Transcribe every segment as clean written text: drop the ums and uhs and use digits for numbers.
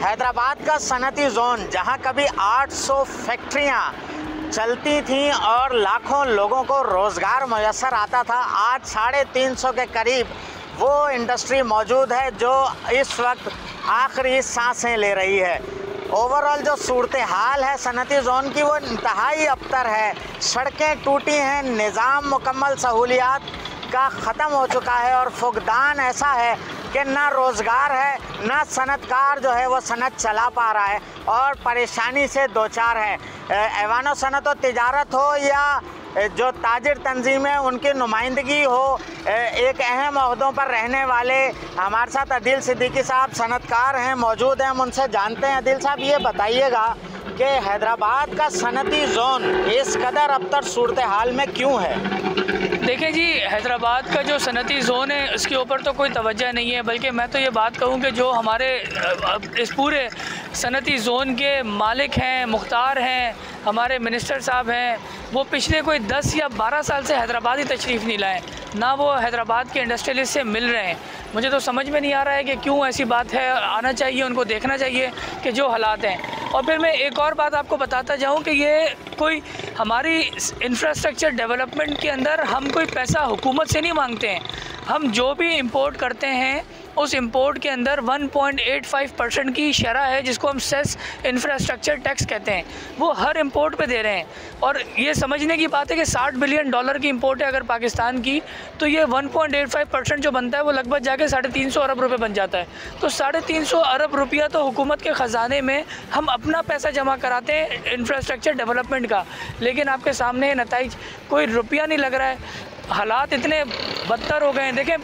हैदराबाद का सनती जोन, जहां कभी 800 फैक्ट्रियां चलती थीं और लाखों लोगों को रोज़गार मैसर आता था, आज 350 के करीब वो इंडस्ट्री मौजूद है जो इस वक्त आखिरी सांसें ले रही है। ओवरऑल जो सूरत हाल है सनती जोन की वो इंतहाई अबतर है। सड़कें टूटी हैं, निज़ाम मुकम्मल सहूलियात का ख़त्म हो चुका है और फुकदान ऐसा है कि ना रोज़गार है, ना सनतकार जो है वो सनत चला पा रहा है और परेशानी से दो चार है। ऐवान सनत व तिजारत हो या जो ताजिर तंजीमें उनकी नुमाइंदगी हो, एक अहम ओहदों पर रहने वाले हमारे साथ अदील सिद्दीकी साहब सनतकार हैं, मौजूद हैं, हम उनसे जानते हैं। अदील साहब, ये बताइएगा कि हैदराबाद का सनती जोन इस कदर अबतर सूरत हाल में क्यों है? देखिए जी, हैदराबाद का जो सनती ज़ोन है उसके ऊपर तो कोई तवज्जो नहीं है, बल्कि मैं तो ये बात कहूँ कि जो हमारे इस पूरे सनती ज़ोन के मालिक हैं, मुख्तार हैं, हमारे मिनिस्टर साहब हैं, वो पिछले कोई 10 या 12 साल से हैदराबाद ही तशरीफ़ नहीं लाए, ना वो हैदराबाद के इंडस्ट्रियलिस्ट से मिल रहे हैं। मुझे तो समझ में नहीं आ रहा है कि क्यों ऐसी बात है। आना चाहिए, उनको देखना चाहिए कि जो हालात हैं। और फिर मैं एक और बात आपको बताता जाऊं कि ये कोई हमारी इंफ्रास्ट्रक्चर डेवलपमेंट के अंदर हम कोई पैसा हुकूमत से नहीं मांगते हैं। हम जो भी इंपोर्ट करते हैं उस इंपोर्ट के अंदर 1.85% की शरह है, जिसको हम सेस इंफ्रास्ट्रक्चर टैक्स कहते हैं, वो हर इंपोर्ट पे दे रहे हैं। और ये समझने की बात है कि $60 बिलियन की इंपोर्ट है अगर पाकिस्तान की, तो ये 1.85% जो बनता है वो लगभग जाके 350 अरब रुपये बन जाता है। तो 350 अरब रुपया तो हुकूमत के ख़जाने में हम अपना पैसा जमा कराते हैं इंफ्रास्ट्रक्चर डेवलपमेंट का, लेकिन आपके सामने नताइज कोई रुपया नहीं लग रहा है। हालात इतने बदतर हो गए हैं। देखें,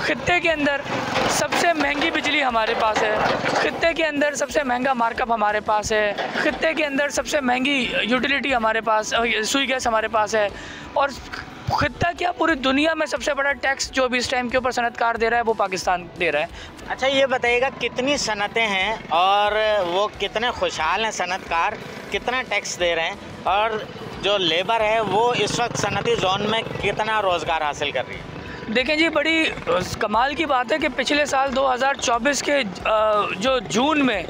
खित्ते के अंदर सबसे महंगी बिजली हमारे पास है, खित्ते के अंदर सबसे महंगा मार्कअप हमारे पास है, खित्ते के अंदर सबसे महंगी यूटिलिटी हमारे पास, सुई गैस हमारे पास है, और खित्ता क्या पूरी दुनिया में सबसे बड़ा टैक्स जो भी इस टाइम के ऊपर सनतकार दे रहा है वो पाकिस्तान दे रहा है। अच्छा, ये बताइएगा कितनी सनतें हैं और वो कितने खुशहाल हैं सनतकार, कितना टैक्स दे रहे हैं, और जो लेबर है वो इस वक्त सनती जोन में कितना रोज़गार हासिल कर रही है? देखें जी, बड़ी कमाल की बात है कि पिछले साल 2024 के जो जून में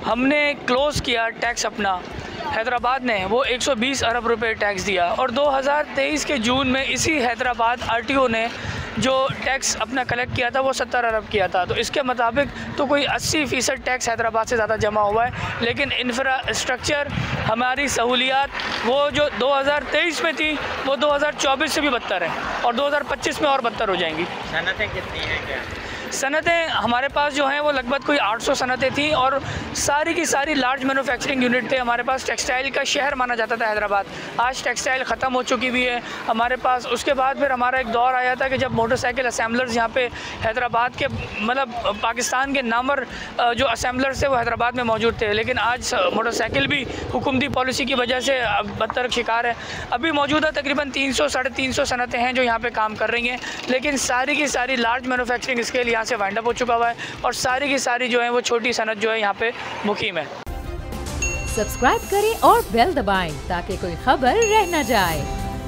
हमने क्लोज़ किया टैक्स अपना, हैदराबाद ने वो 120 अरब रुपए टैक्स दिया, और 2023 के जून में इसी हैदराबाद आरटीओ ने जो टैक्स अपना कलेक्ट किया था वो 70 अरब किया था। तो इसके मुताबिक तो कोई 80% टैक्स हैदराबाद से ज़्यादा जमा हुआ है। लेकिन इंफ्रास्ट्रक्चर, हमारी सहूलियात वो जो 2023 में थी वो 2024 से भी बदतर है और 2025 में और बदतर हो जाएंगी। सनतें कितनी हैं क्या? सनतें हमारे पास जो हैं वो लगभग कोई 800 सनतें थी और सारी की सारी लार्ज मैन्युफैक्चरिंग यूनिट थे। हमारे पास टेक्सटाइल का शहर माना जाता था हैदराबाद, आज टेक्सटाइल ख़त्म हो चुकी भी है हमारे पास। उसके बाद फिर हमारा एक दौर आया था कि जब मोटरसाइकिल असेंबलर्स यहाँ पे हैदराबाद के, मतलब पाकिस्तान के नामवर जो असेंबलर्स थे वो हैदराबाद में मौजूद थे, लेकिन आज मोटरसाइकिल भी हुकूमती पॉलिसी की वजह से बदतर शिकार है। अभी मौजूदा तकरीबन 300-350 सनतें हैं जो यहाँ पर काम कर रही हैं, लेकिन सारी की सारी लार्ज मैन्युफैक्चरिंग स्केल यहाँ से वाइंड अप हो चुका हुआ है और सारी की सारी जो है वो छोटी सनत जो है यहाँ पे मुकीम है। सब्सक्राइब करें और बेल दबाएं ताकि कोई खबर रह न जाए।